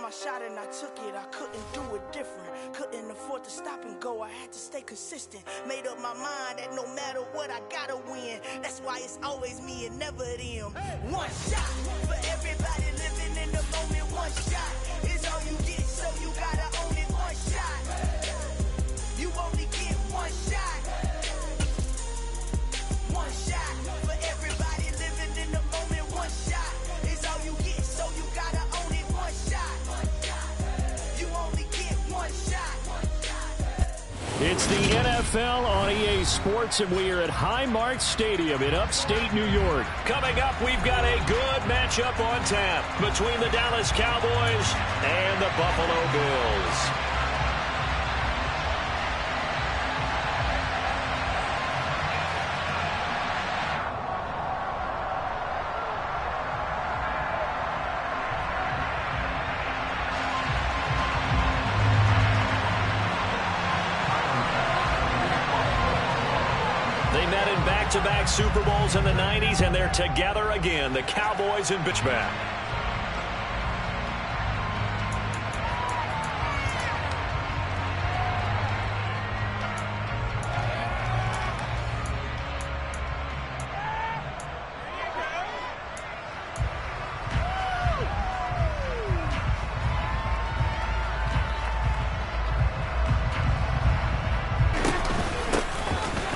my shot and I took it. I couldn't do it different. Couldn't afford to stop and go. I had to stay consistent. Made up my mind that no matter what, I gotta win. That's why it's always me and never them. One shot for everybody living in the moment. One shot is all you get, so you gotta own it. One shot. You only get one shot. One shot for everybody living in the moment. One shot is all you get, so you gotta own it. One shot. You only get one shot. It's the NFL on EA Sports, and we are at Highmark Stadium in upstate New York. Coming up, we've got a good matchup on tap between the Dallas Cowboys and the Buffalo Bills. Back-to-back Super Bowls in the 90s, and they're together again, the Cowboys and Bitchback.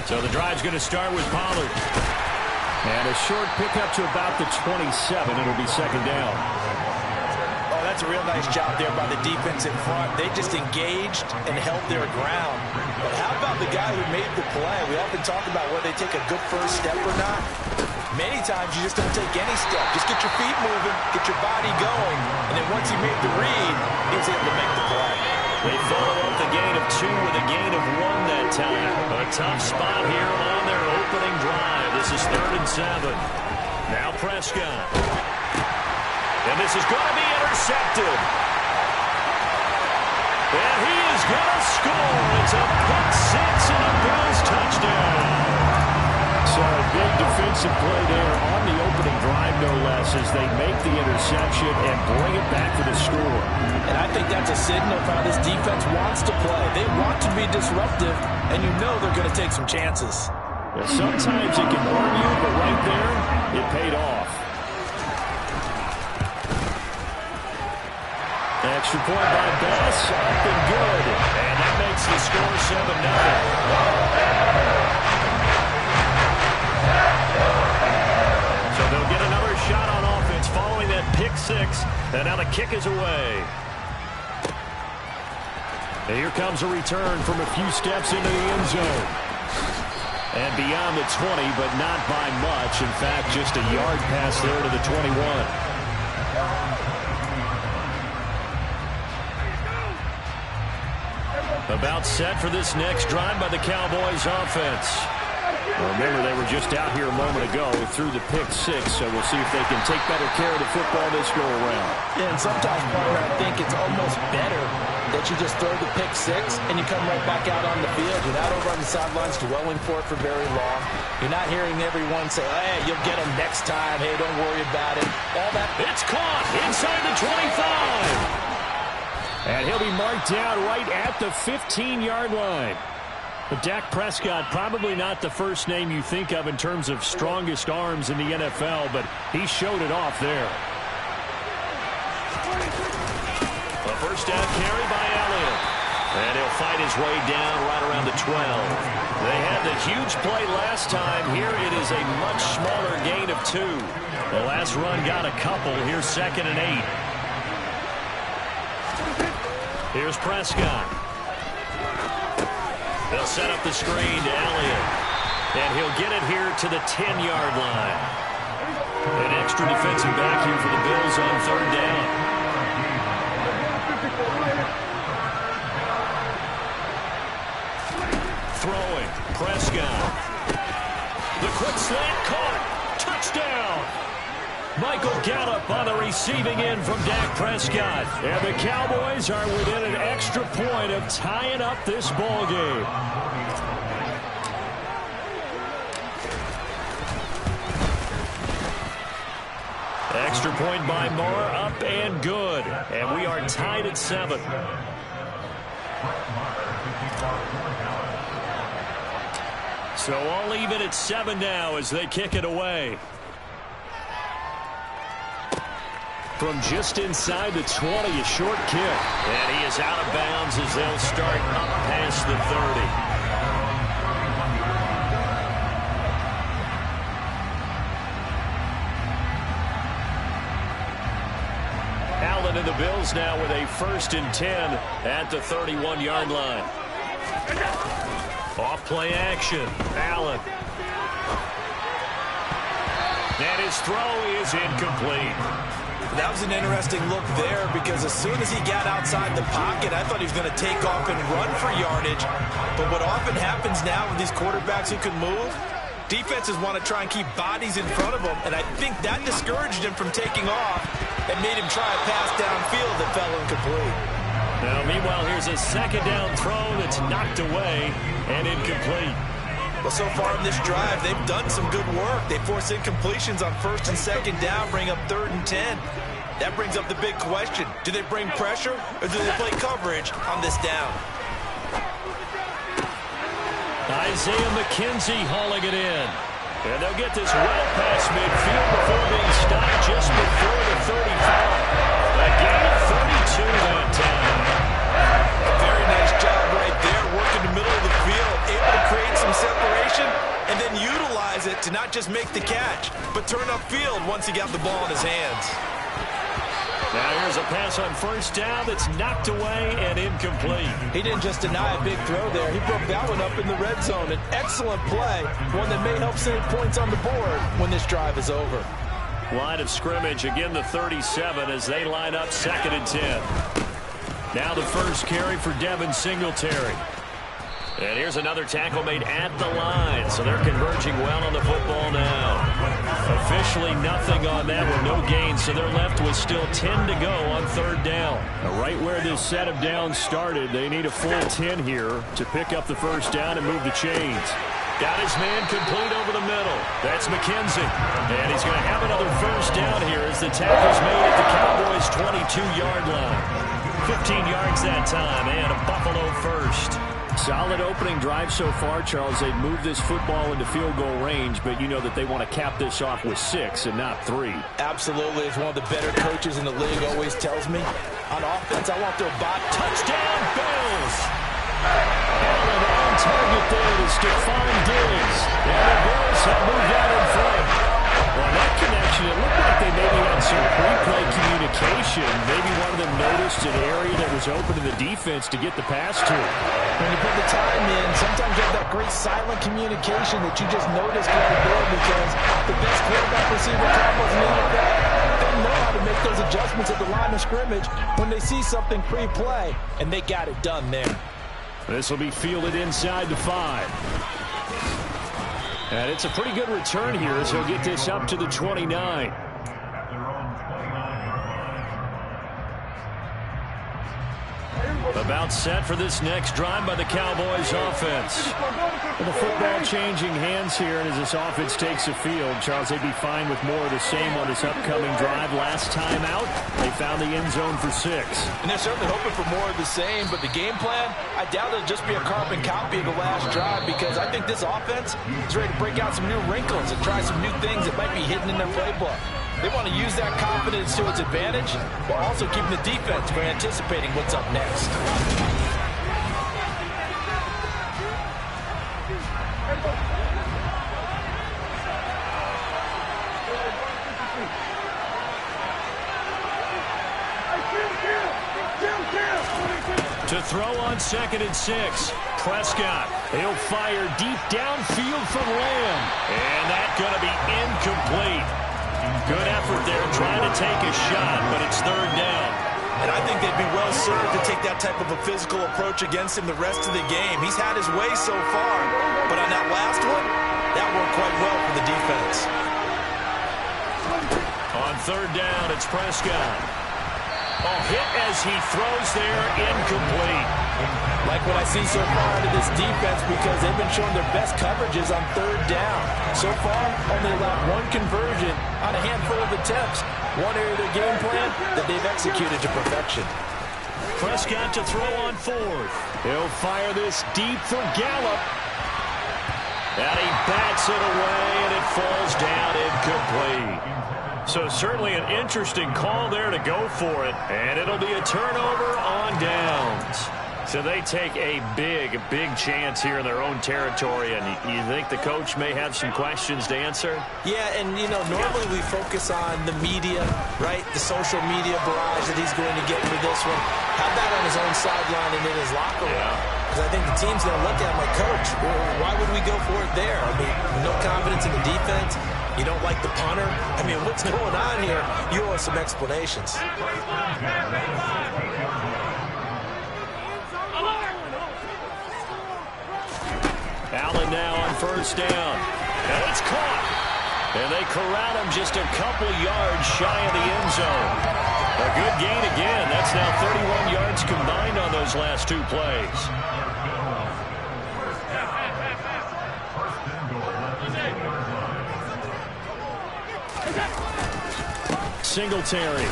So the drive's going to start with Pollard. And a short pickup to about the 27. It'll be second down. Oh, that's a real nice job there by the defense in front. They just engaged and held their ground. But how about the guy who made the play? We often talk about whether they take a good first step or not. Many times you just don't take any step. Just get your feet moving, get your body going, and then once he made the read, he was able to make the play. They follow up the gain of 2 with a gain of 1 that time. A tough spot here on their opening drive. This is 3rd and 7. Now Prescott. And this is going to be intercepted. And he is going to score. It's a pick 6 and a Bills touchdown. So a big defensive play there on the opening drive, no less, as they make the interception and bring it back for the score. And I think that's a signal of how this defense wants to play. They want to be disruptive, and you know they're going to take some chances. Yeah, sometimes it can burn you, but right there, it paid off. Extra point by Bass, up and good. And that makes the score 7-0. So they'll get another shot on offense following that pick 6. And now the kick is away. And here comes a return from a few steps into the end zone. And beyond the 20, but not by much. In fact, just a yard pass there to the 21. About set for this next drive by the Cowboys offense. Remember, they were just out here a moment ago through the pick 6, so we'll see if they can take better care of the football this go-around. Yeah, and sometimes, partner, I think it's almost better that you just throw the pick 6 and you come right back out on the field. You're not over on the sidelines dwelling for it for very long. You're not hearing everyone say, hey, you'll get them next time. Hey, don't worry about it. All that. It's caught inside the 25. And he'll be marked down right at the 15-yard line. But Dak Prescott, probably not the first name you think of in terms of strongest arms in the NFL, but he showed it off there. A first down carry by Elliott. And he'll fight his way down right around the 12. They had the huge play last time. Here it is a much smaller gain of 2. The last run got a couple. Here's 2nd and 8. Here's Prescott. They'll set up the screen to Elliott. And he'll get it here to the 10-yard line. An extra defensive back here for the Bills on 3rd down. Throwing. Prescott. The quick slant caught. Touchdown. Michael Gallup on the receiving end from Dak Prescott. And the Cowboys are within an extra point of tying up this ball game. Extra point by Moore, up and good. And we are tied at 7. So all even at 7 now as they kick it away. From just inside the 20, a short kick. And he is out of bounds as they'll start up past the 30. Allen and the Bills now with a 1st and 10 at the 31-yard line. Off play action. Allen. And his throw is incomplete. That was an interesting look there because as soon as he got outside the pocket, I thought he was going to take off and run for yardage. But what often happens now with these quarterbacks who can move, defenses want to try and keep bodies in front of them, and I think that discouraged him from taking off and made him try a pass downfield that fell incomplete. Now, meanwhile, here's a 2nd down throw that's knocked away and incomplete. Well, so far in this drive, they've done some good work. They force incompletions on 1st and 2nd down, bring up 3rd and 10. That brings up the big question. Do they bring pressure or do they play coverage on this down? Isaiah McKenzie hauling it in. And they'll get this well past midfield before being stopped just before the 35. A gain of 32 that time. Very nice job right there, working the middle of the field, able to create some separation and then utilize it to not just make the catch, but turn upfield once he got the ball in his hands. Now here's a pass on 1st down that's knocked away and incomplete. He didn't just deny a big throw there. He broke that one up in the red zone. An excellent play, one that may help save points on the board when this drive is over. Line of scrimmage, again the 37 as they line up 2nd and 10. Now the first carry for Devin Singletary. And here's another tackle made at the line, so they're converging well on the football now. Officially nothing on that with no gain, so they're left with still 10 to go on 3rd down. Right where this set of downs started, they need a full 10 here to pick up the 1st down and move the chains. Got his man complete over the middle. That's McKenzie. And he's going to have another 1st down here as the tackle's made at the Cowboys' 22-yard line. 15 yards that time, and a Buffalo 1st. Solid opening drive so far, Charles. They've moved this football into field goal range, but you know that they want to cap this off with 6 and not 3. Absolutely. As one of the better coaches in the league always tells me, on offense, I want their bot. Touchdown, Bills! Allen on target there to Stephon Diggs. And the Bills have moved out in front. On that connection, it looked like they maybe had some pre-play communication. Maybe one of them noticed an area that was open to the defense to get the pass to. When you put the time in, sometimes you have that great silent communication that you just noticed right there because the best quarterback receiver combos in the NFL, they know how to make those adjustments at the line of scrimmage when they see something pre-play, and they got it done there. This will be fielded inside the 5. And it's a pretty good return here as he'll get this up to the 29. About set for this next drive by the Cowboys offense. And the football changing hands here, and as this offense takes the field, Charles, they'd be fine with more of the same on this upcoming drive. Last time out, they found the end zone for 6. And they're certainly hoping for more of the same, but the game plan, I doubt it'll just be a carbon copy of the last drive because I think this offense is ready to break out some new wrinkles and try some new things that might be hidden in their playbook. They want to use that confidence to its advantage while also keeping the defense from anticipating what's up next. To throw on 2nd and 6. Prescott. He'll fire deep downfield from Lamb. And that's going to be incomplete. Good effort there trying to take a shot, but it's 3rd down. And I think they'd be well served to take that type of a physical approach against him the rest of the game. He's had his way so far, but on that last one, that worked quite well for the defense. On 3rd down, it's Prescott. A hit as he throws there, incomplete. Like what I see so far out of this defense because they've been showing their best coverages on 3rd down. So far, only allowed 1 conversion on a handful of attempts. one area of their game plan that they've executed to perfection. Prescott to throw on fourth. He'll fire this deep for Gallup. And he bats it away, and it falls down incomplete. So certainly an interesting call there to go for it. And it'll be a turnover on downs. So they take a big, big chance here in their own territory. And you think the coach may have some questions to answer? Yeah, and, normally we focus on the media, right? The social media barrage that he's going to get for this one. Have that on his own sideline and in his locker room. Because I think the team's going to look at him like, Coach, why would we go for it there? I mean, no confidence in the defense. You don't like the punter. I mean, what's going on here? You owe us some explanations. Allen now on first down. And it's caught. And they corral him just a couple yards shy of the end zone. A good gain again. That's now 31 yards combined on those last two plays. Singletary.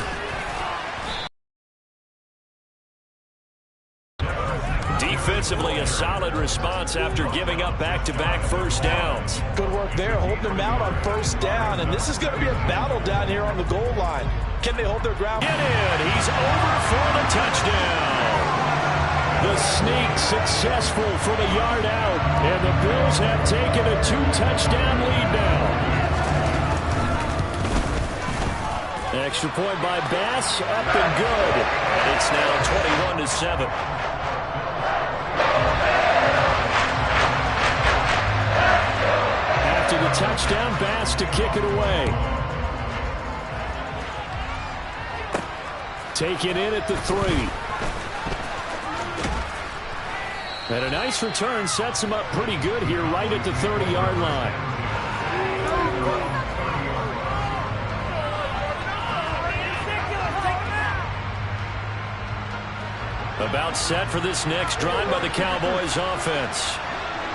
Defensively, a solid response after giving up back-to-back first downs. Good work there, holding them out on first down. And this is going to be a battle down here on the goal line. Can they hold their ground? Get in. He's over for the touchdown. The sneak successful for the yard out. And the Bills have taken a 2-touchdown lead now. Extra point by Bass, up and good. And it's now 21-7. After the touchdown, Bass to kick it away. Taken in at the 3. And a nice return sets him up pretty good here right at the 30-yard line. About set for this next drive by the Cowboys offense.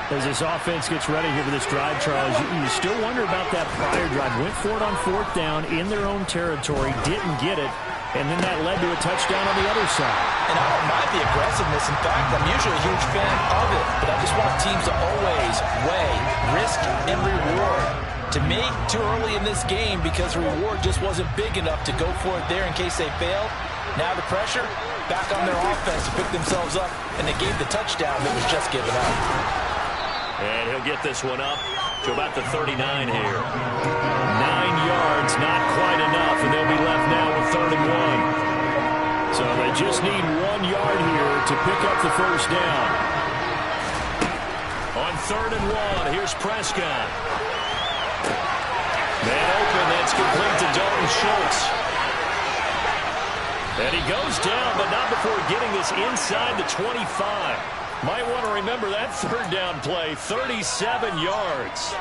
As this offense gets ready here for this drive, Charles, you still wonder about that prior drive. Went for it on fourth down in their own territory, didn't get it, and then that led to a touchdown on the other side. And I don't mind the aggressiveness. In fact, I'm usually a huge fan of it, but I just want teams to always weigh risk and reward. To me, too early in this game because the reward just wasn't big enough to go for it there in case they failed. Now the pressure back on their offense to pick themselves up, and they gave the touchdown that was just given up. And he'll get this one up to about the 39 here. 9 yards, not quite enough, and they'll be left now with 3rd and 1. So they just need 1 yard here to pick up the first down. On 3rd and 1, here's Prescott. Man open, that's complete to Dalton Schultz. And he goes down, but not before getting this inside the 25. Might want to remember that 3rd down play, 37 yards.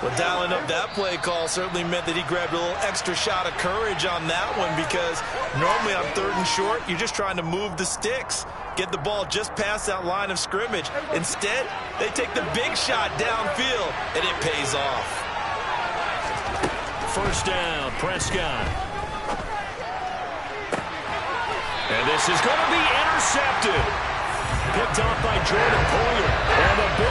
Well, dialing up that play call certainly meant that he grabbed a little extra shot of courage on that one because normally on 3rd and short, you're just trying to move the sticks, get the ball just past that line of scrimmage. Instead, they take the big shot downfield, and it pays off. First down, Prescott. And this is going to be intercepted. Picked off by Jordan Poyer. And the Bills